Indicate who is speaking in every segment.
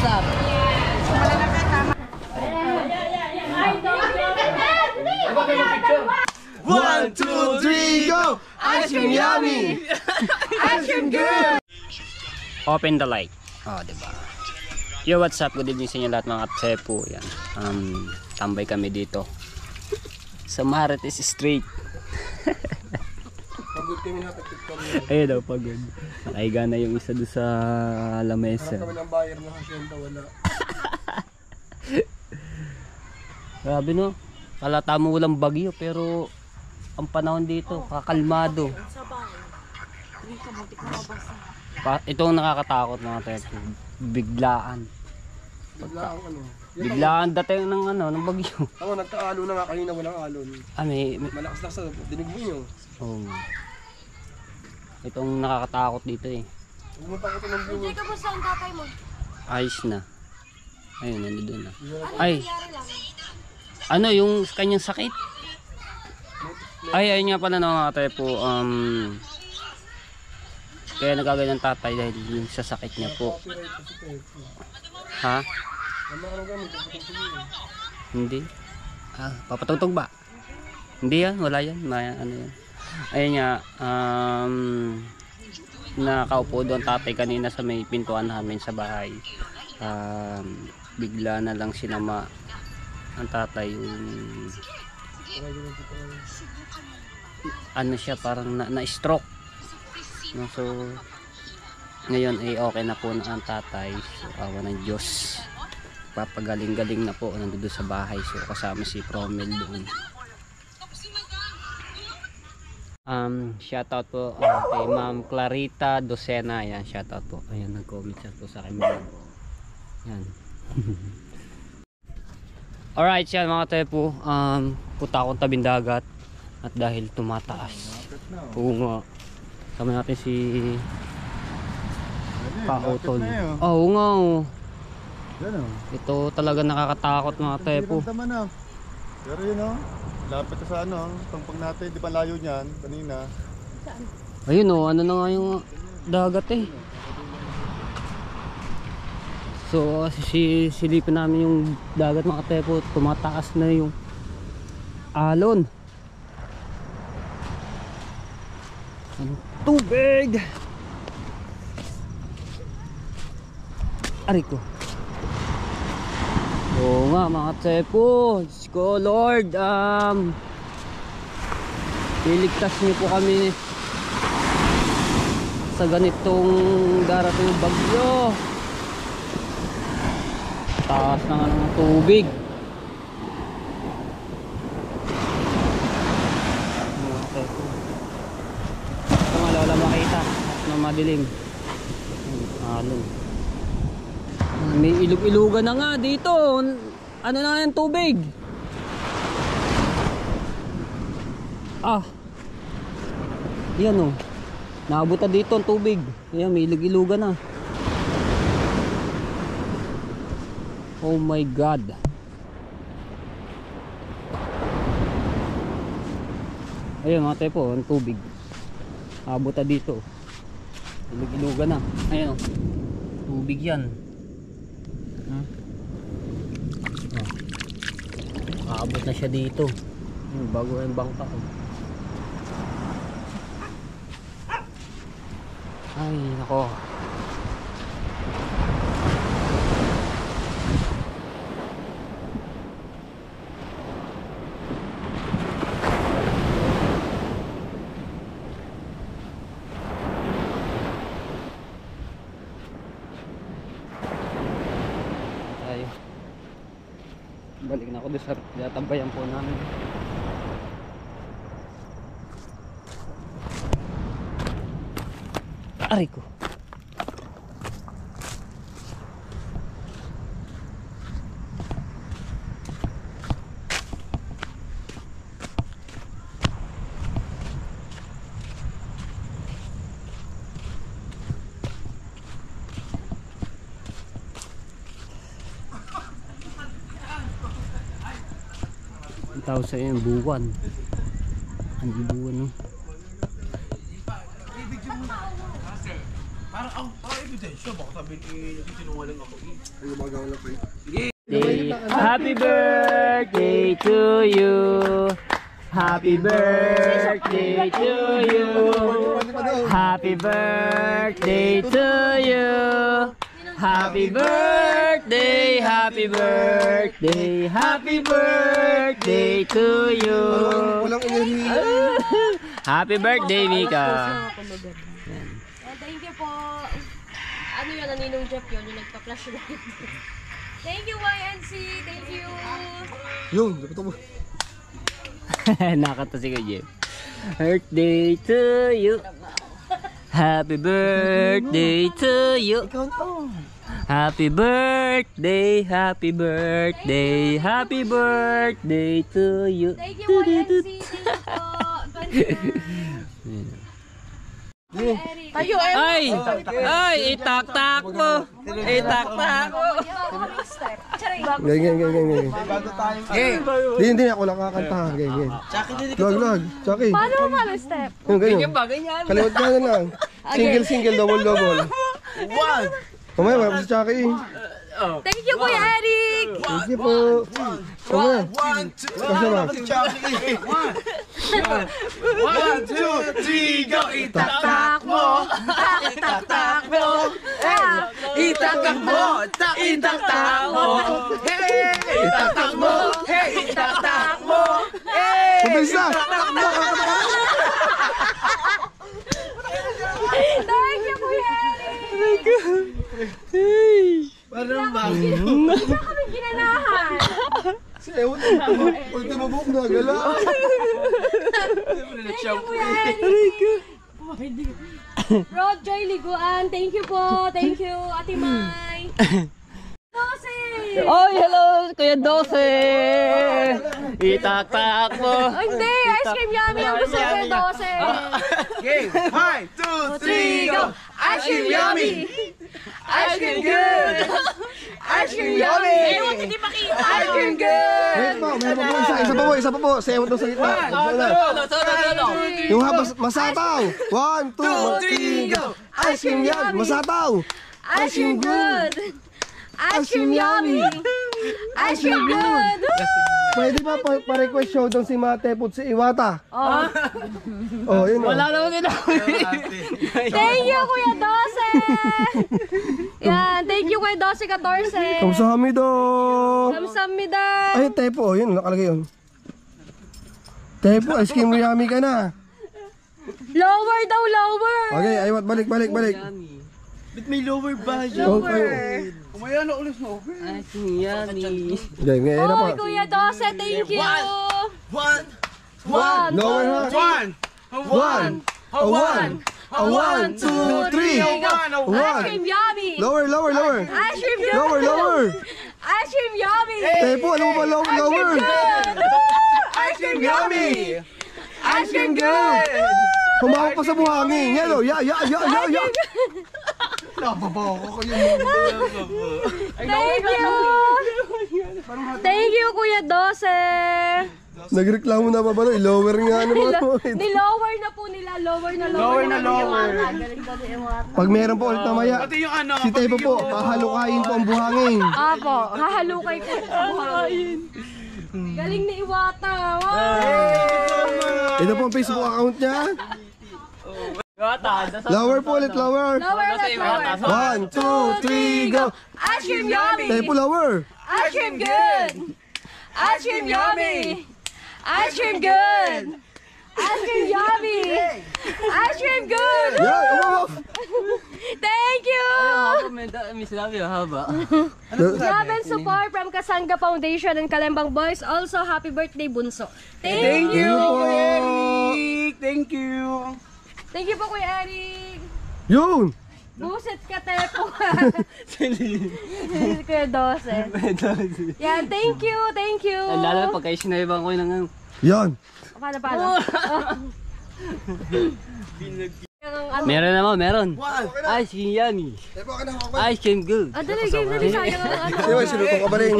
Speaker 1: up?
Speaker 2: One, two, three, go! Ice cream yummy! Ice cream good!
Speaker 3: Open the light. Oh, diba? Yo, what's up? Good evening sa inyo lahat mga katsepo. Yan. Tambay kami dito sa Marites Street.
Speaker 2: Pagod kami na kami.
Speaker 3: Ayun daw, pagod. Nakahiga na yung isa doon sa lamesa.
Speaker 2: Kami ng buyer ng hasyenda, wala.
Speaker 3: Grabe no? Kalata mo walang bagyo pero ang panahon dito kakalmado. Itong nakakatakot mga tepo. Biglaan.
Speaker 2: Biglaan ano?
Speaker 3: Biglaan dating ng ng bagyo.
Speaker 2: Ako nagka-alon na nga kanina, walang alon.
Speaker 3: May
Speaker 2: Malakas na sa dinig mo yun.
Speaker 3: oh. Itong nakakatakot dito eh.
Speaker 2: Huwag mo takot ng view.
Speaker 4: Hindi ka ba saan tatay mo?
Speaker 3: Ayos na. Ayun, nandun na.
Speaker 4: Ano
Speaker 3: Ay,
Speaker 4: nangyari lang?
Speaker 3: ano yung kanyang sakit? Ay, ayun nga pala mga tepo. Kaya nagaganyan tatay dahil yung sa sakit niya po. Ha? Hindi. Papatugtog ba? Hindi yan, wala yan. Ano yan. Ayun nga, nakaupo doon tatay kanina sa may pintuan namin sa bahay. Bigla na lang sinama ang tatay yung ano siya, parang na-stroke. No, so ngayon ay okay na po na ang tatay. So awa ng Diyos, papagaling-galing na po, nandun sa bahay. So kasama si Promel doon. Shoutout po kay Ma'am Clarita Docena. Ayan, shoutout po. Ayan, nag-comment siya po sa akin. Ayan. Alright, yan mga tepo. Punta akong tabing dagat at dahil tumataas. Oo nga. Sama natin si Pautol. Oo nga. Ito talaga nakakatakot mga tepo.
Speaker 5: Pero yun o, lapit ka sa tungpag natin, di ba layo niyan kanina?
Speaker 3: Ayun o, ano na nga yung dagat eh. So silipin namin yung dagat mga tepo, tumataas na yung alon. Ang tubig! Aray ko. Oo nga mga tepo, Diyos ko Lord, iligtas niyo po kami sa ganitong darating bagyo. Taas na nga ng tubig. Ito nga wala makita na madilim. Alon. May ilog-ilugan na nga dito. Ano na yung tubig? Yan o. Naabot na dito ang tubig. Ayan, may ilog-ilugan na. Oh my God. Ayun mga tepo, ang tubig. Abot na dito. Ilog-ilugan na. Ayun o. Tubig yan. Aabot na siya dito. Bago yung bangka. Ay nako. Balik na ako doon sa tambayan po namin. Aray ko. Tawag sa iyo buwan. Ang buwan no.
Speaker 2: Parang ang ebidensya baka sabihin
Speaker 3: Happy birthday to you. Happy birthday to you. Happy birthday to you. Happy birthday, happy birthday, happy birthday to you. Happy birthday, Mika.
Speaker 1: Thank you po. Ano yun, naninong Jeff yun, yung nagpa-flash na. Thank you, YNC. Thank you.
Speaker 2: Yun, dapat mo.
Speaker 3: Nakata si Jeff. Birthday to you. Happy birthday to you. Happy birthday, happy birthday, happy birthday to you.
Speaker 1: Thank you, YNC. Thank you po.
Speaker 4: Tayo
Speaker 3: Ay! Ay! Itak-tak mo! Itak-tak mo!
Speaker 2: Geng. Hindi ako lang kakanta. Geng. Lag. Chucky.
Speaker 1: Paano mo pala step?
Speaker 2: Yung ganyan. Kaliwat ka na lang. Single, double.
Speaker 5: One!
Speaker 2: Mamaya, wala si Chucky.
Speaker 1: Thank you, Kuya Eric.
Speaker 2: Thank you po. Mamaya.
Speaker 5: One, two,
Speaker 2: Kasi ba?
Speaker 5: One, two, three, go! Itak-tak mo! Itak-tak mo! Itak-tak mo! Itak-tak mo! Hey! Itak-tak mo! Hey! Itak-tak mo! Hey!
Speaker 2: Mabilis na!
Speaker 1: Thank you, Kuya Eric.
Speaker 5: Parang
Speaker 1: Hindi na kami ginanahan.
Speaker 2: Si Ewan, ultimo book na, gala.
Speaker 1: Thank you, Kuya Eric. Rod Joy Liguan, thank you po. Thank you, Ate Mai. 12.
Speaker 3: Oh, hello! Kuya Dose! Itak-tak mo!
Speaker 1: Oh, hindi, ice cream yummy ang gusto ko yung 12.
Speaker 5: game! 5, 2, 3, go! Ice cream yummy! Ice cream good! Ice cream yummy!
Speaker 1: Ewan, hindi makita.
Speaker 5: Ice cream good!
Speaker 2: Wait po, meron pa po isa pa po. Si Ewan doon sa gitna. Yung habas, masapaw. 1, 2, 3, go! Ice cream yan, masapaw.
Speaker 1: Ice cream good. Ice cream yummy. Ice cream good.
Speaker 2: Pwede ba pa-request show doon si Mate Put si Iwata? Oh, yun o.
Speaker 3: Wala naman din ako.
Speaker 1: Thank you, Kuya Dose. Yan, thank you, Kuya Dose 14.
Speaker 2: Kamsahamnida.
Speaker 1: Kamsamnida.
Speaker 2: Ay, Tepo, yun, nakalagay yun. Tepo, ice cream yummy ka na.
Speaker 1: Lower daw, lower.
Speaker 2: Okay, Iwat, balik.
Speaker 5: Ba't may lower ba yun?
Speaker 2: Okay.
Speaker 5: Umaya na ulit na over.
Speaker 3: Ay, yummy.
Speaker 2: Okay, ngayon na
Speaker 1: Oy,
Speaker 2: pa.
Speaker 1: Kuya Dose, thank you.
Speaker 5: One!
Speaker 2: Lower ha.
Speaker 5: One!
Speaker 2: A 1, 2, 3.
Speaker 1: Ice cream yummy.
Speaker 2: Lower.
Speaker 1: Ice cream good.
Speaker 2: Lower.
Speaker 1: Ice cream yummy.
Speaker 2: Tepo, alam mo ba lower?
Speaker 1: Good.
Speaker 5: Ice cream yummy!
Speaker 1: Ice cream good.
Speaker 2: Humawak pa sa buhangin. Yan o, ya.
Speaker 1: Thank you. Thank you, Kuya Dose.
Speaker 2: Nagreklamo na ba ba? Lower nga naman.
Speaker 1: Nilower na po nila. Lower na. Galing daw ni Iwata.
Speaker 2: Pag meron po ulit mamaya,
Speaker 5: Pati yung ano,
Speaker 2: si Tepo po, pahalukayin po ang buhangin.
Speaker 1: Apo, hahalukay ko sa buhangin. Galing ni Iwata. Wow.
Speaker 2: Ito po ang Facebook account niya. Lower po ulit, lower.
Speaker 1: Lower.
Speaker 2: 1, 2, 3, go.
Speaker 1: Ice cream yummy.
Speaker 2: Tepo, lower.
Speaker 1: Ice cream good. Ice cream yummy. Ice cream good. Ice cream yummy. Ice cream good.
Speaker 2: Yan, umawak.
Speaker 1: Thank you.
Speaker 3: Miss Love you, haba.
Speaker 1: Love and support from Kasanga Foundation and Kalembang Boys. Also, happy birthday, Bunso. Thank you.
Speaker 5: Eric! Thank you!
Speaker 1: Thank you po, Kuya Eric.
Speaker 2: Yun.
Speaker 1: Buset ka, Tepo. Kuya Dose. Yan, thank you.
Speaker 3: Ang lalo na pagka sinayabang ko ng ano.
Speaker 2: Yan.
Speaker 1: Paano?
Speaker 3: Meron naman, meron. Ice cream yummy.
Speaker 2: Tepo, ka na ako ba?
Speaker 3: Ice cream good.
Speaker 1: Dali, sayang ang ano.
Speaker 2: Siwa, sinutong ka ba rin?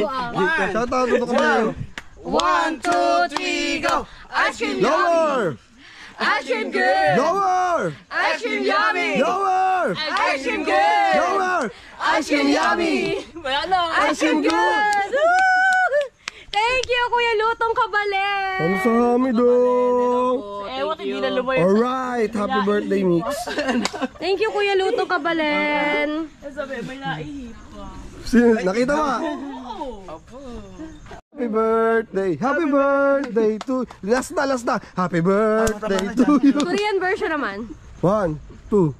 Speaker 2: Shout out, tutok ka ba rin?
Speaker 5: 1, 2, 3, go! Ice cream
Speaker 2: Lower.
Speaker 1: Ice cream good.
Speaker 2: Lower.
Speaker 1: Ice cream yummy.
Speaker 2: Lower.
Speaker 1: Ice cream good.
Speaker 2: Lower. Ice cream yummy!
Speaker 1: Ice cream good! Woo! Thank you, Kuya Lutong Kabalen!
Speaker 2: Ang sami dong!
Speaker 4: Ewan, hindi na lumayo.
Speaker 2: Alright, happy birthday, Mix.
Speaker 1: Thank you, Kuya Lutong Kabalen!
Speaker 4: Sabi, may naihip pa.
Speaker 2: Nakita mo? Happy birthday! Happy birthday to... Last na! Happy birthday to you!
Speaker 1: Korean version naman.
Speaker 2: 1, 2.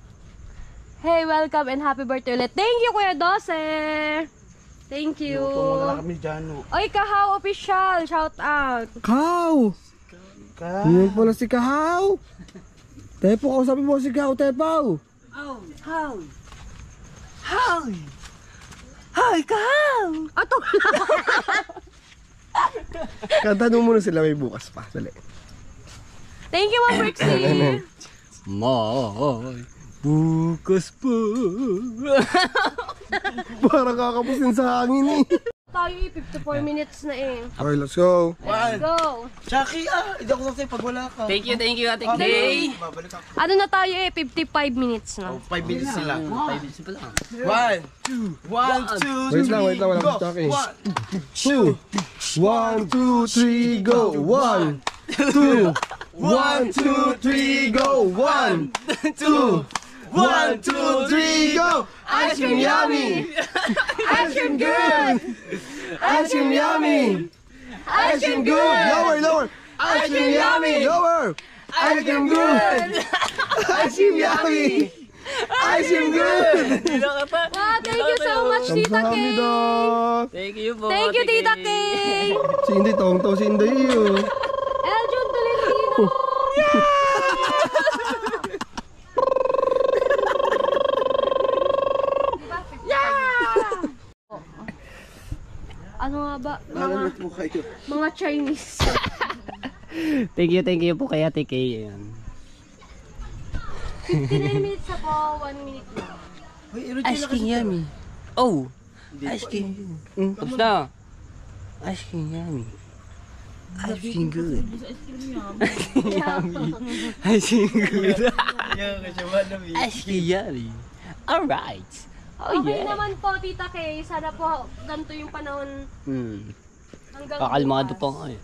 Speaker 1: Hey, welcome and happy birthday ulit. Thank you, Kuya Dose! Thank you.
Speaker 5: kami dyan.
Speaker 1: Oy, Kahaw Official, shout out.
Speaker 2: Kahaw! Yun pala si Kahaw! Tepo, kausapin mo si Kahaw, Tepaw!
Speaker 5: Hi, Kahaw!
Speaker 1: Ato
Speaker 2: Kantanong muna sila, may bukas pa. Dali.
Speaker 1: Thank you, Ma'am Brixie.
Speaker 3: May bukas po.
Speaker 2: Parang kakapusin sa hangin eh.
Speaker 1: Tayo 54 minutes na eh.
Speaker 2: Okay, let's go.
Speaker 1: Let's go.
Speaker 5: Chucky, hindi ako sasay pag wala ka.
Speaker 3: Thank you, Ate Kay.
Speaker 5: Babalik ako.
Speaker 1: Ano na tayo eh, 55 minutes na.
Speaker 5: 5 minutes sila.
Speaker 3: 5 minutes pa lang.
Speaker 5: 1, 2, 1, 2,
Speaker 2: Wait lang, wala akong Chucky. 1, 2, 3, go! 1, 2, 1, 2, 3, go! 1, 2, 1, 2, 3, go! Ice cream yummy! Ice cream good! Ice cream yummy! Ice cream good! Lower! Ice cream yummy! Lower! Ice cream good! Ice cream yummy! Ice cream good!
Speaker 1: Wow, thank you so much, Tita Kay.
Speaker 3: Thank you po.
Speaker 1: Thank you, Tita Kay.
Speaker 2: Si Inday, tong-tong si Inday yun.
Speaker 1: Eljon Tolentino. Ano nga ba? Mga Chinese.
Speaker 3: Thank you po kay Ate Kay. Ayan.
Speaker 1: 59 minutes na po, 1 minute na.
Speaker 3: Ice cream yummy. Oh! Ice cream. Tapos na. Ice cream yummy. Ice cream good. Ice cream good. Ice cream yummy. Alright. Oh
Speaker 1: Okay
Speaker 3: yeah.
Speaker 1: naman po, Tita Kay. Sana po ganito yung panahon hanggang
Speaker 3: Kakalmado
Speaker 1: bukas.
Speaker 3: pa nga eh.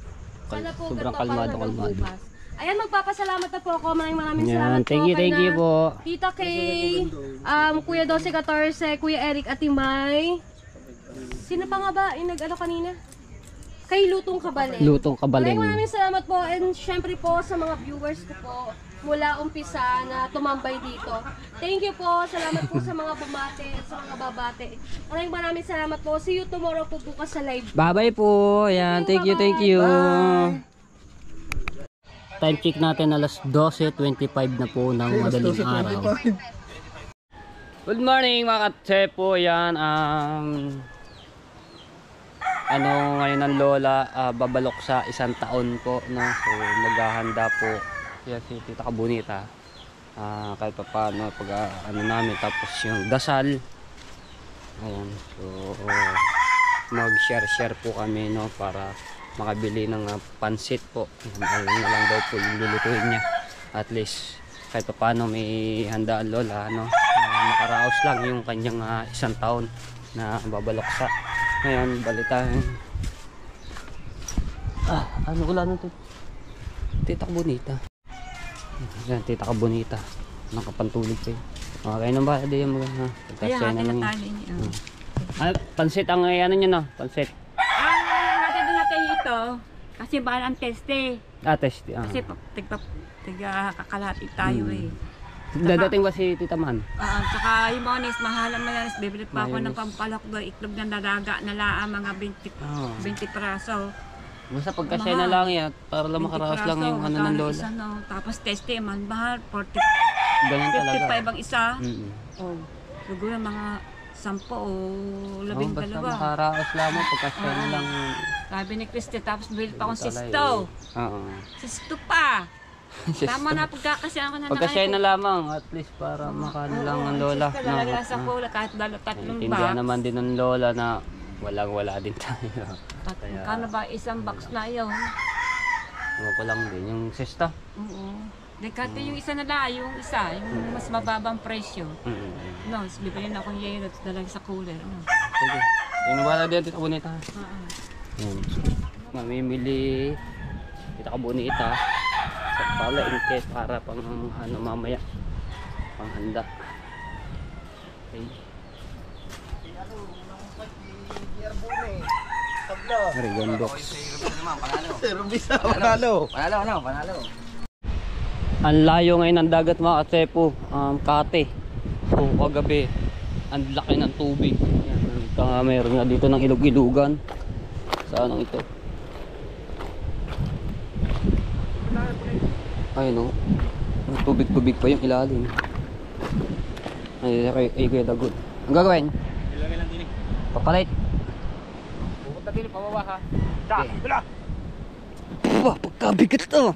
Speaker 1: Sana po
Speaker 3: Sobrang
Speaker 1: ganito
Speaker 3: kalmado,
Speaker 1: hanggang
Speaker 3: kalmado.
Speaker 1: bukas. Ayan, magpapasalamat na po ako. Maraming
Speaker 3: Yan,
Speaker 1: salamat po.
Speaker 3: thank you
Speaker 1: na
Speaker 3: po.
Speaker 1: Tita Kay, Kuya 12-14, Kuya Eric at Timay. Sino pa nga ba yung nag-ano kanina? Kay Lutong Kabalen.
Speaker 3: Lutong Kabalen.
Speaker 1: Maraming salamat po and syempre po sa mga viewers ko po mula umpisa na tumambay dito. Thank you po. Salamat po sa mga bumate at sa mga babate. Maraming salamat po. See you tomorrow po bukas sa live.
Speaker 3: Bye-bye po. Ayan, thank you.
Speaker 1: Bye.
Speaker 3: Time check natin alas 12:25 na po ng madaling araw. Good morning mga katsepo. Ayan, ano ngayon ng lola, babalok sa 1 taon po, no? So maghahanda po siya si Tita Kabunita. Kahit pa paano pag ano namin, tapos yung dasal. Ayan, so mag-share po kami, no, para makabili ng pansit po. Ayun na lang daw po yung lulutuin niya. At least kahit pa paano may handa ang lola, no? Makaraos lang yung kanyang 1 taon na babalok sa. Ngayon, balitaan. Ano wala nito? Tita Kabunita. Yan, Tita Kabunita. Nakapantulog kayo. Okay na ba? Hindi yung mga pagkasya na lang yun. Pansit ang ano nyo, no? Pansit.
Speaker 4: Natin natin ito. Kasi baka ang teste.
Speaker 3: Test.
Speaker 4: Kasi kakalati tayo eh.
Speaker 3: Dadating ba si Tita Man?
Speaker 4: Tsaka yung mayones, mahalang mayones. Bibili pa ako ng
Speaker 3: Mayonnaise.
Speaker 4: pampalakdo, itlog ng dadaga na laang mga 20 praso.
Speaker 3: Basta pagkasya na lang yan, para lang makaraos lang yung ano ng lola.
Speaker 4: Isa, no? Tapos teste, man bahal, 40,
Speaker 3: Ganyan talaga.
Speaker 4: 55 ang isa.
Speaker 3: Mm-mm.
Speaker 4: Siguro mga 10 o 12.
Speaker 3: Basta makaraos lamang, pagkasya na lang.
Speaker 4: Sabi ni Christy, tapos bili pa akong
Speaker 3: Talay.
Speaker 4: sisto.
Speaker 3: Oo.
Speaker 4: Sisto pa. Tama na pagkakasya ako na
Speaker 3: Pagkasya na lamang, at least para makano lang ang lola.
Speaker 4: Sisto talaga sa pula, kahit tatlong
Speaker 3: Intindihan
Speaker 4: box.
Speaker 3: naman din ng lola na wala din tayo.
Speaker 4: Kano ba isang box na yun?
Speaker 3: Ano pa lang din, yung sesta.
Speaker 4: Oo. Dekate yung isa na yung mas mababang presyo. No, bibili na akong yelo at dalang sa cooler. No.
Speaker 3: Sige. Yung nabala din, Tita Bonita.
Speaker 4: Oo.
Speaker 3: Yan. Mamimili Tita Bonita sa palengke para pang ano mamaya. Panghanda. Okay. Rigon box.
Speaker 2: Servisa, panalo.
Speaker 5: Panalo.
Speaker 3: Ang layo ngayon ng dagat mga katsepo, Kate. So kagabi, ang laki ng tubig. Yan, meron nga dito ng ilog-ilugan. Saan ang ito? Ayun o. Tubig-tubig pa yung ilalim. Ay kuya Dagot. Ang gagawin? Papalit.
Speaker 5: Pupunta din, pababa ha. Bila!
Speaker 3: Wah, pagkabigat to.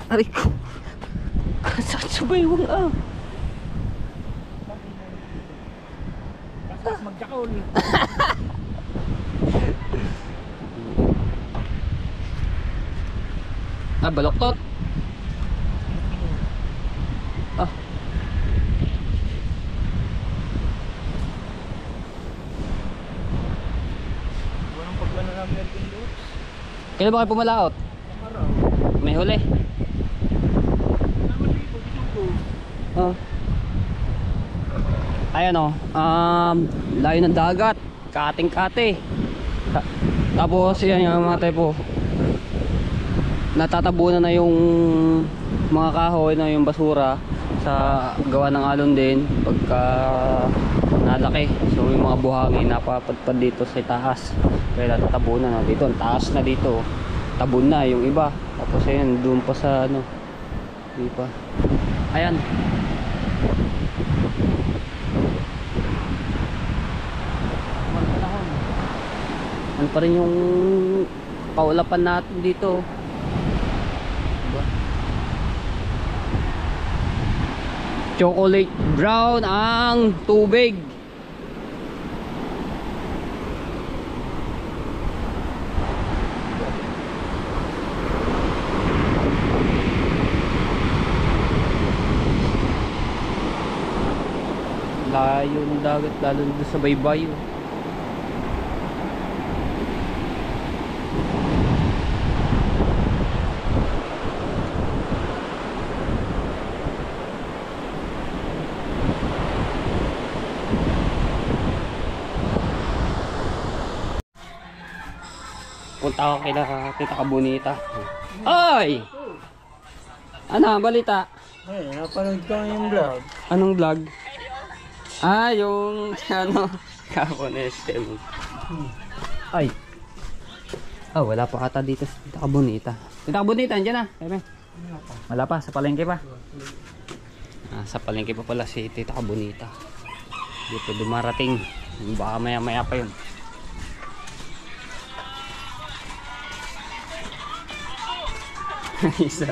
Speaker 3: Aray ko. Saan subaywang
Speaker 5: Tapos magjakol.
Speaker 3: Baloktot.
Speaker 5: Walang pagplano namin natin doon.
Speaker 3: Kailan ba kayo pumalaot? May huli. Ayan o. Layo ng dagat. Kating-kate. Tapos yan yung mga typo. Natatabunan na yung mga kahoy na yung basura sa gawa ng alon din pagka nalaki. So yung mga buhangin napapadpad dito sa taas. Kaya natatabunan na dito. Ang taas na dito. Tabon na yung iba. Tapos ayan, doon pa sa ano. Di pa. Ayan. Ano pa rin yung kaulapan natin dito. Diba? Chocolate brown ang tubig. Layo ng dagat lalo doon sa baybayo. Punta ako kila Tita Bonita. Oy! Ano, balita?
Speaker 5: Ay, napanood ko yung vlog.
Speaker 3: Anong vlog? Yung ano, kapon SM. Ay. Wala pa ata dito sa Tita Bonita. Tita Bonita, andyan na. Wala pa, sa palengke pa. Sa palengke pa pala si Tita Bonita. Dito dumarating. Baka maya-maya pa yun. Isa.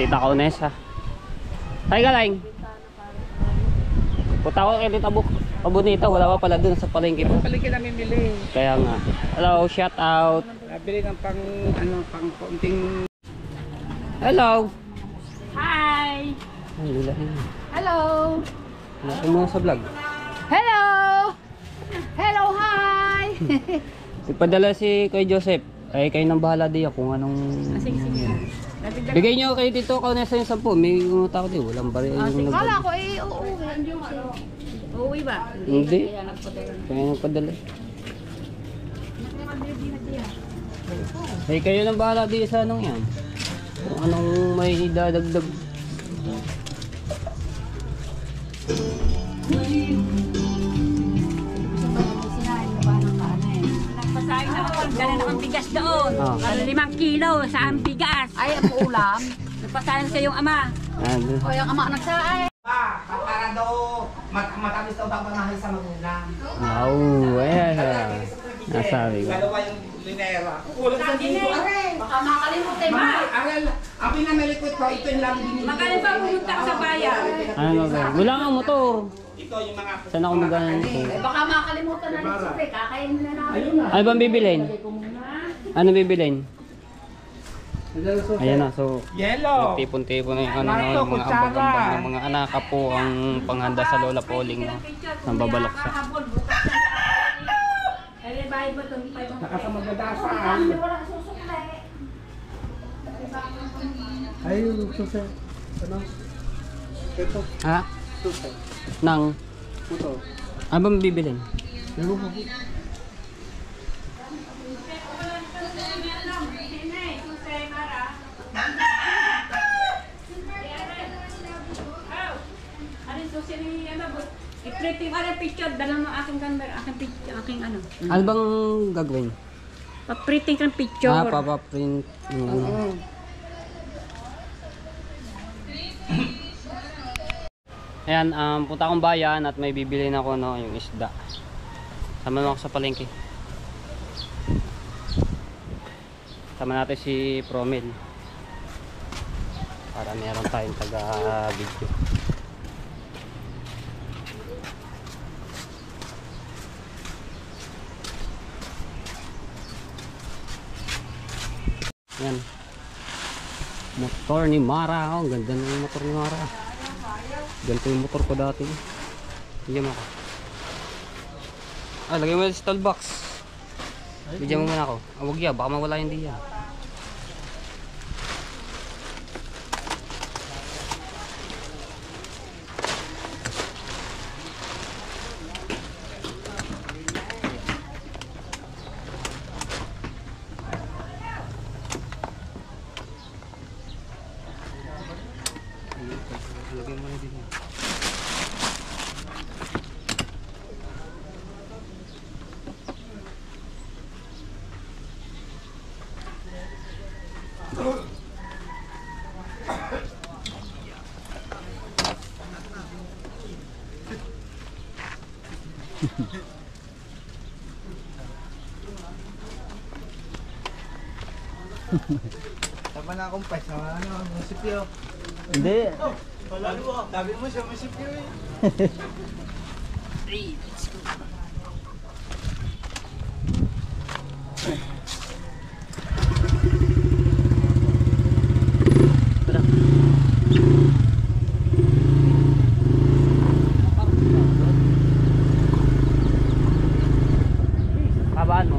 Speaker 3: Tita Kaunesa. Tay galing. Punta ko kay Tita Bonita, wala pa pala dun sa palengke po.
Speaker 5: Palengke namin bili.
Speaker 3: Kaya nga. Hello, shout out.
Speaker 5: Nabili ng pang konting...
Speaker 3: Hello.
Speaker 4: Hi!
Speaker 3: Ay, lula yun.
Speaker 1: Hello!
Speaker 3: Laki mo sa vlog.
Speaker 1: Hello! Hello, hi!
Speaker 3: Ipadala si Kuya Joseph. Ay, kayo nang bahala di kung anong...
Speaker 4: Sige.
Speaker 3: Bigay nyo kay Tito Kaunesa yung 10. May tao di, walang bari yung
Speaker 1: Kala
Speaker 3: nagpadala.
Speaker 1: ko uuwi.
Speaker 4: Uuwi ba?
Speaker 3: Hindi. Kaya nagpadala. Ay, kayo nang bahala di sa anong yan. Kung anong may dadagdag.
Speaker 4: Nagpasahin na ako, dala na ang bigas doon. 5 kilo sa ang bigas.
Speaker 1: Ay, ang ulam.
Speaker 4: Nagpasahin sa iyong ama.
Speaker 3: Ano?
Speaker 1: O, yung ama nagsaay.
Speaker 5: Para daw, matamis daw pangmahay sa magulang.
Speaker 3: Ayan. Nasabi ko.
Speaker 5: Dalawa yung linera. Kulang sa dito.
Speaker 1: Baka makalimutan mo.
Speaker 5: Aral, ang pinamilikwit ko, ito yung lang binili.
Speaker 4: Magaling pa pumunta ka sa bayan.
Speaker 3: Ano ba? Wala nga motor.
Speaker 5: Ito yung mga...
Speaker 3: Saan ako magana nito?
Speaker 1: Baka makalimutan na rin siya. Kakainin na namin.
Speaker 3: Ano bang bibilin? Ano bibilin? Ayan na, so
Speaker 5: Yellow.
Speaker 3: nagtipon-tipon na yung ano,
Speaker 5: Marto,
Speaker 3: yung mga
Speaker 5: kutsara.
Speaker 3: ambag-ambag ng mga anak po ang panghanda sa Lola Pauling, no? Ng babalok sa.
Speaker 5: Nakasa magdadasan.
Speaker 2: Ay, yung susi. Ano? Ito.
Speaker 3: Ha?
Speaker 2: Susi.
Speaker 3: Nang,
Speaker 2: Ito.
Speaker 3: ano ba mabibilin?
Speaker 2: Ano ba?
Speaker 4: I-printing ko ng picture, dala mo aking camera, aking ano.
Speaker 3: Ano bang gagawin?
Speaker 4: Pa-printing ka ng picture.
Speaker 3: Papaprint yung ano. Ayan, punta akong bayan at may bibili na ako, no, yung isda. Sama mo ako sa palengke. Sama natin si Promil. Para meron tayong taga-video. Yan. Motor ni Mara. Oh, ganda ng motor ni Mara. Ganito yung motor ko dati. Bigyan mo ako. Ah, lagay mo yung stall box. Bigyan mo muna ako. Ah, wag yan. Baka mawala yung diyan. Lagay mo na din yan.
Speaker 2: Tama na akong pes. Ano, munisipyo.
Speaker 3: Hindi.
Speaker 2: Sabi mo siya munisipyo eh.
Speaker 3: Kabaan mo.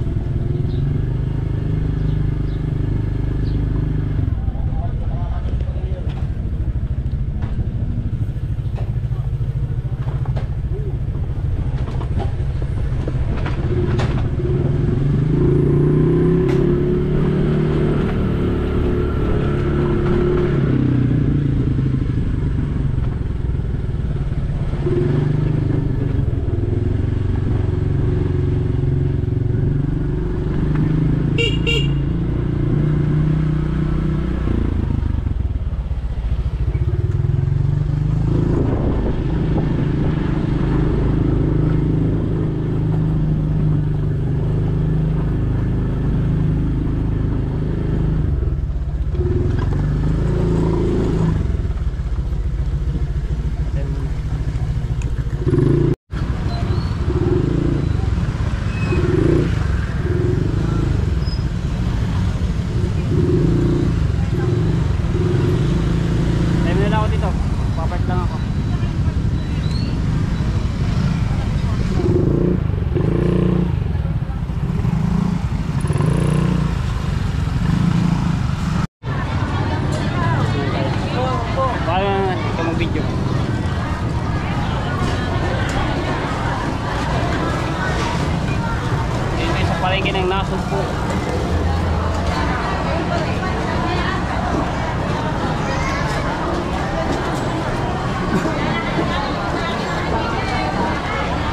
Speaker 3: palengke ng nasumpo.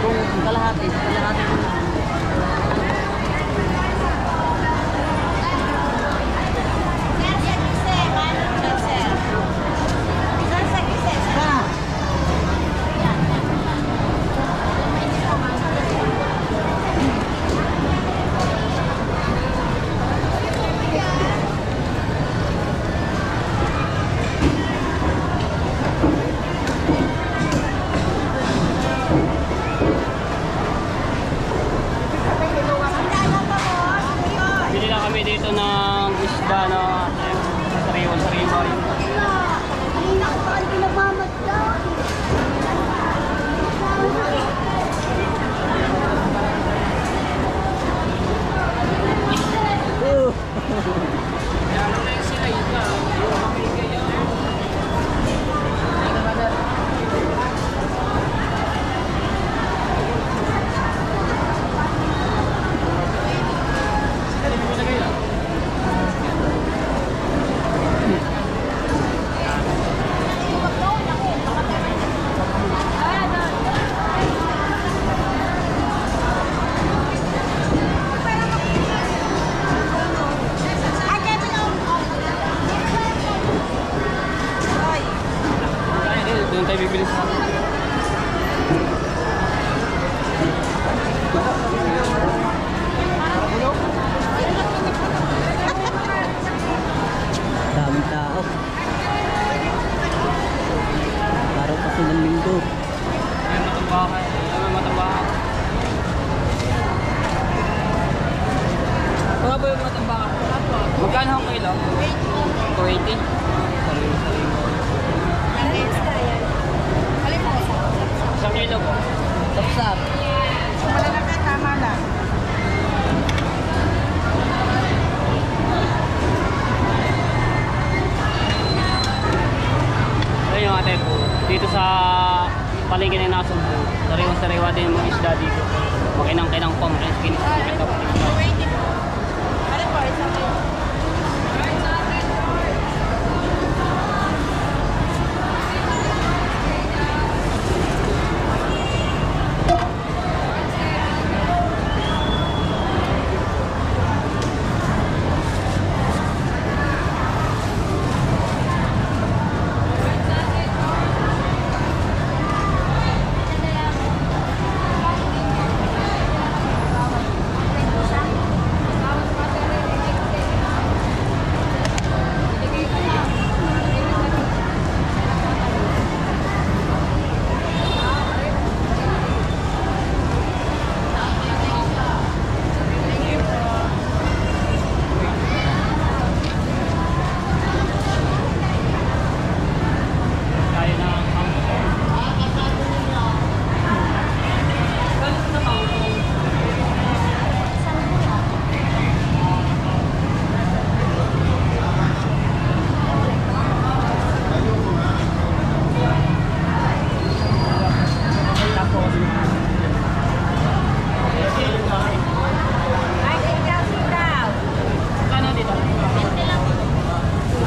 Speaker 6: Kung kalahati. Sapsap.
Speaker 5: Malalaki, tama lang.
Speaker 3: Ayun yung ate po. Dito sa palengke ng Nasumbu. Sariwa-sariwa din yung mga isda dito. Makinang-kinang po, makinang-kinang po.
Speaker 5: Ano po, isang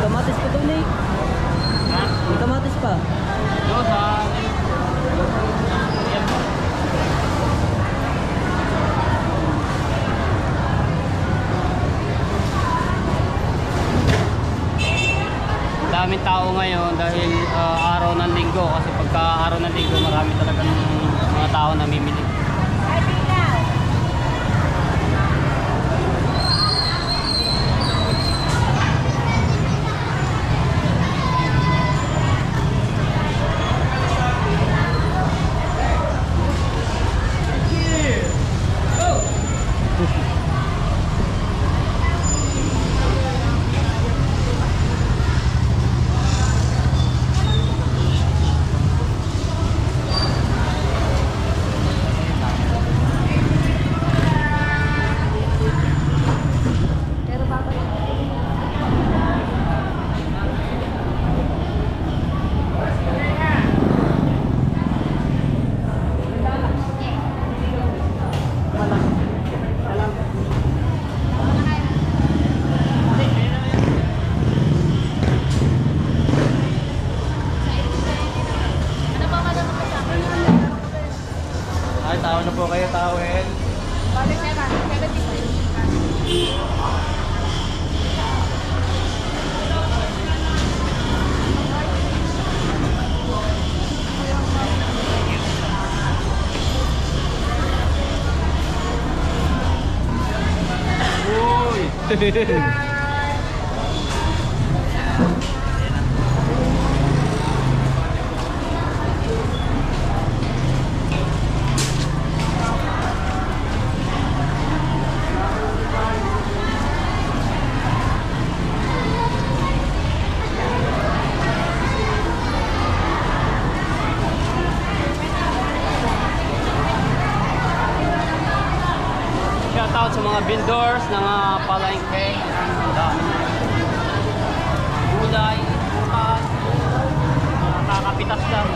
Speaker 6: Kamatis pa doon eh. May kamatis pa.
Speaker 3: Doon sa... Yan po. Daming tao ngayon dahil araw ng linggo. Kasi pagka araw ng linggo marami talagang mga tao namimili.
Speaker 2: Ay, tao na po kayo, tawel.
Speaker 5: Balik na lang. 70.
Speaker 3: Shoutout sa mga builders ng palengke. Ang dami. Gulay, bukas, nakakapitas lang.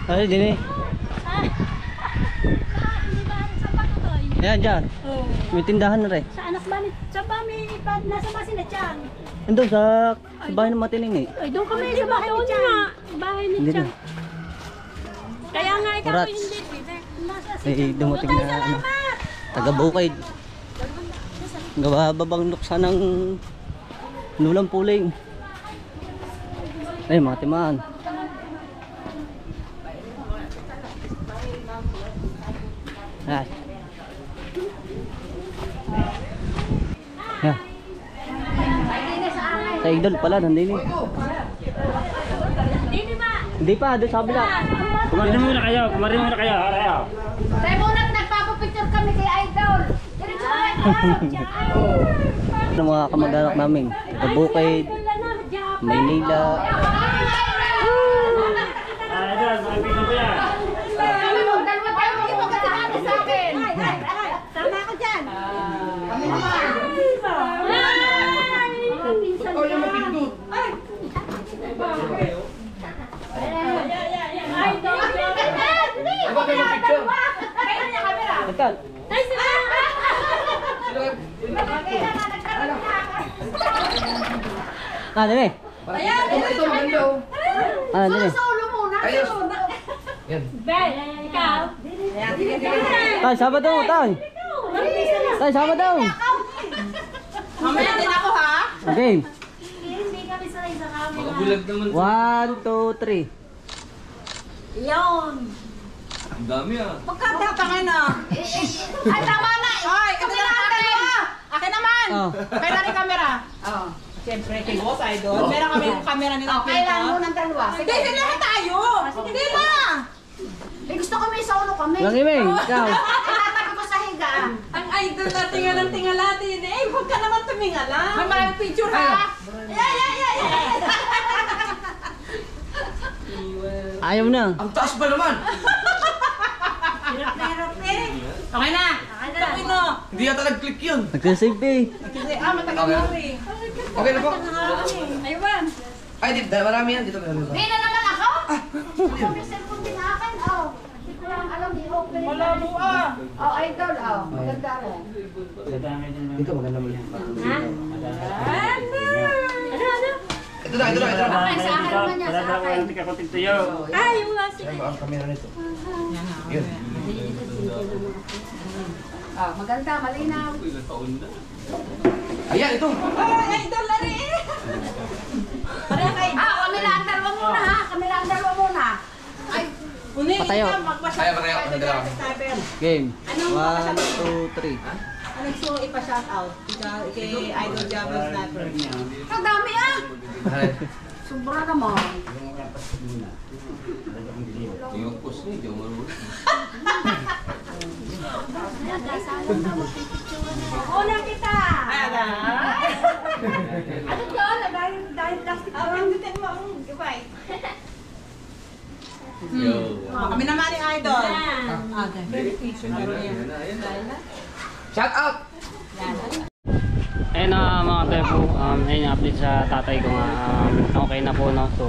Speaker 6: Ay, din eh. Ayan, dyan. May tindahan na rin.
Speaker 7: Sa anak ba ni sa ba may nasa masina Chang?
Speaker 6: Ando sa bahay ng Matining eh.
Speaker 7: Ay doon kami sa bahay ni Chang. Bahay ni
Speaker 6: Hindi
Speaker 7: Chang.
Speaker 6: na.
Speaker 7: Kaya nga ikaw
Speaker 6: Congrats.
Speaker 7: hindi.
Speaker 6: May dumating na ano, taga Bukid. Babang nuksa ng nulang puling. Ay, mga timaan. Ay. Yeah. Sa idol pala, nandini. Hindi pa, doon sa kabila.
Speaker 3: Kumarin muna kayo.
Speaker 7: Tayo muna, nagpapapicture kami kay Idol. Diretso
Speaker 6: Ng mga kamag-anak namin. Sa Bukid, Maynila.
Speaker 7: Kami mo, dalawa tayo magkakasama sa akin. Tama ka dyan. Kami naman.
Speaker 2: Ikaw yung mapindot.
Speaker 7: Idol.
Speaker 2: Ikaw kayo mag-picture.
Speaker 7: Kaya niya camera.
Speaker 6: Nagkal.
Speaker 7: Ay, sila.
Speaker 6: Dali.
Speaker 2: Ito maganda oh.
Speaker 6: Dali.
Speaker 7: Solo muna.
Speaker 2: Ayos. Yan.
Speaker 7: Ben, ikaw.
Speaker 6: Tay, sama daw, tay. Tay, sama daw.
Speaker 5: Mamaya din ako ha.
Speaker 6: Okay.
Speaker 7: Hindi kami sanay sa camera.
Speaker 2: Makabulag naman.
Speaker 6: 1, 2, 3.
Speaker 7: Yun.
Speaker 2: Ang dami ah.
Speaker 5: Magkatapangin na.
Speaker 7: Ay, tama na.
Speaker 5: Ay, ito na ang dalawa. Akin naman.
Speaker 6: Oh.
Speaker 5: Kaya na rin camera. Oo. Siyempre, kay Boss Idol. Meron kami yung camera nila.
Speaker 7: Kailangan mo ng dalawa.
Speaker 5: Sige, sila na tayo. Sige na.
Speaker 7: Eh, gusto ko may solo kami.
Speaker 6: Lang Imeng, ikaw.
Speaker 7: Itatabi ko sa higa.
Speaker 5: Ang idol na tingalang tingalatin. Eh, huwag ka naman tumingala. May maraming picture ha.
Speaker 6: Ayaw na.
Speaker 2: Ang taas pa naman.
Speaker 5: Okay na. Okay na.
Speaker 2: Hindi yata nag-click yun.
Speaker 6: Nagka-save eh.
Speaker 5: Kasi, matagal mo rin.
Speaker 2: Okay na po.
Speaker 5: Ayun.
Speaker 2: Ay, dito. Marami yan. Dito marami pa.
Speaker 7: Hindi na naman ako. Ako may cellphone din akin. Oh. Hindi ko lang alam. I-open.
Speaker 5: Malabo ah.
Speaker 7: Oh, Idol. Oh, maganda rin.
Speaker 2: Dito maganda mo yan.
Speaker 7: Ha? Ano?
Speaker 2: Ito na, ito na, ito na.
Speaker 7: Sa akin naman niya. Sa akin. Ay, yung lasi.
Speaker 2: Saan ba ang camera nito? Yun.
Speaker 7: Oh, maganda. Malinaw.
Speaker 2: Ayan, ito.
Speaker 5: Ay, idol na rin.
Speaker 7: Kami lang ang dalawa muna ha. Kami lang ang dalawa muna. Ay,
Speaker 6: Patayo.
Speaker 2: Kaya ba kayo? Ang dalawa.
Speaker 6: Game. 1, 2, 3.
Speaker 5: Ano gusto mo ipa-shout out? Kay Idol Jabber Sniper.
Speaker 7: ang dami ah. Sobra naman.
Speaker 2: Yung post niya, hindi mo marunong.
Speaker 7: Una kita. Ano yun? Dahil plastic
Speaker 5: Ah, pindutin mo ang gabay. Kami naman ni Idol.
Speaker 2: Shout out!
Speaker 3: Ayun na mga tepo, ayun update sa tatay ko nga, okay na po no. So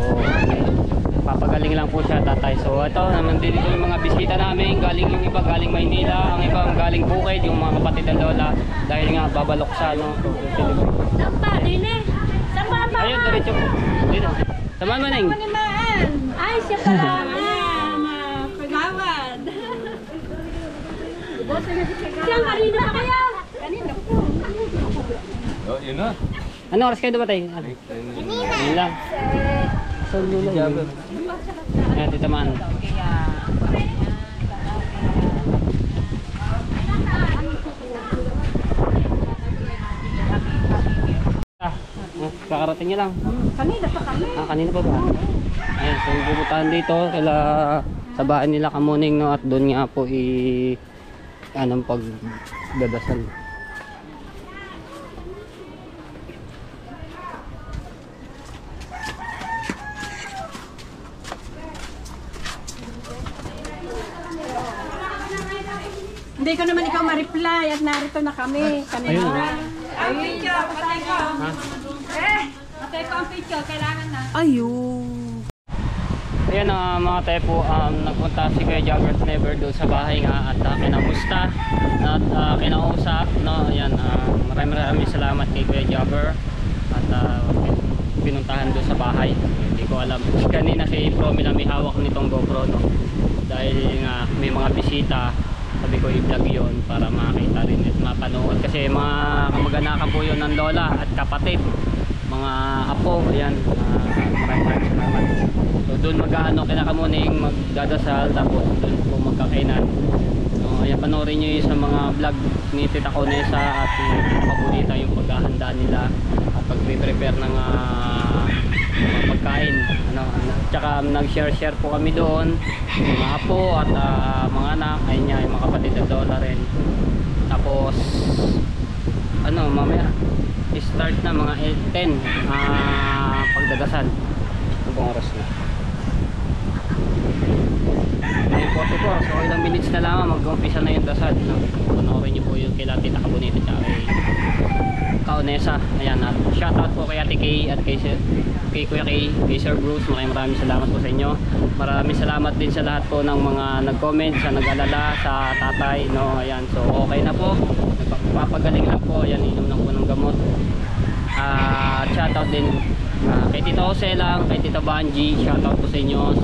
Speaker 3: papagaling lang po siya tatay. So ito naman dito yung mga bisita namin, galing yung iba galing Maynila, ang iba galing Bukid, yung mga kapatid ng lola dahil nga babalok siya no. So
Speaker 7: Samba, din eh. Samba pa.
Speaker 3: ayun diretso po. Dito. Samahan mo Neng.
Speaker 7: Ay, siya pala. Kagawad. Siyang kanina pa kaya? Kanina po.
Speaker 2: Oh, yun na.
Speaker 3: Ano oras kayo dumatay? Yun lang. So lula yun. Ayan, tita man. Kakarating niya lang.
Speaker 7: Kanina pa kami.
Speaker 3: Kanina pa ba? Ayan, so pupuntahan dito kila sa bahay nila Kamuning no, at doon nga po anong pagdadasal.
Speaker 7: Hindi ko naman ikaw ma-reply at narito na kami.
Speaker 3: Ayun.
Speaker 5: Ang picture, patay ko.
Speaker 7: Patay ko ang picture, kailangan na.
Speaker 3: Ayan mga tepo, nagpunta si Kuya Jagger Never doon sa bahay nga at kinamusta at kinausap no. Ayan, maraming salamat kay Kuya Jagger at pinuntahan doon sa bahay. Hindi ko alam kanina si Promi na may hawak nitong GoPro no, dahil dahil nga may mga bisita, sabi ko i-vlog yun para makita rin at mapanood kasi mga kamag-anakan po yun ng lola at kapatid, mga apo. Ayan, maraming salamat. So doon mag-ano kinakamuning magdadasal, tapos doon po magkakainan. So ayan, panoorin nyo yung sa mga vlog ni Tita Conesa at Pabulita yung paghahanda nila at pag-prepare ng mga pagkain, tsaka nag-share po kami doon, mga apo at mga anak, ayun nga, yung mga kapatid at lola rin. Tapos mamaya start na mga 10 pagdadasal. Ang pong oras na 9:44, so ilang minutes na lang mag-umpisa na yung dasal, no? Panoorin nyo po yung kila Tita Cabonita tsaka Kaonesa. Ayan, at shoutout po kay Ate Kay at kay Kuya Kay, kay Sir Bruce. Maraming salamat po sa inyo. Maraming salamat din sa lahat po ng mga nag-comment, sa nag-alala sa tatay, no? Ayan, so okay na po, nagpapagaling lang po. Ayan, inom na po ng gamot. Shoutout din kay Tita Jose lang, kay Tita Banji, shoutout po sa inyo,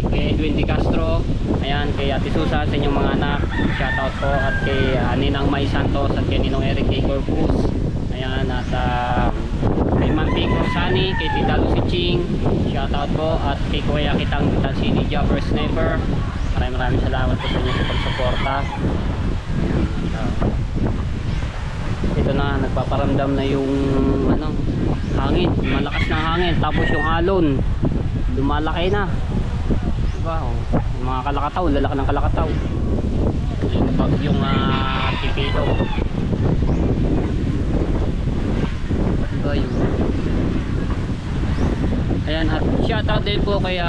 Speaker 3: kay Edwin Di Castro, ayan, kay Ate Susan, sa inyong mga anak, shoutout po, at kay Ninang May Santos at kay Ninong Eric K. Corpus, ayan, at kay Ma'am P. Corsani, kay Tita Lucy Ching, shoutout po, at kay Kuya Kitang Tita City Jumper Sniper. Maraming salamat po sa inyo sa pagsuporta. Ito na, nagpaparamdam na yung hangin, malakas na hangin, tapos yung alon lumalaki na, diba? Yung mga kalakataw, lalaki ng kalakataw, yung bagyong Pipito, diba yung ayan. At shoutout din po kay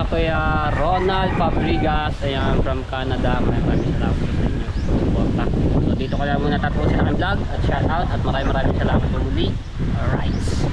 Speaker 3: Ronald Fabregas, ayan, from Canada. Maraming salamat po sa inyo suporta. So dito ko lang muna tapusin ang vlog at shoutout, at maraming salamat po muli. Alright.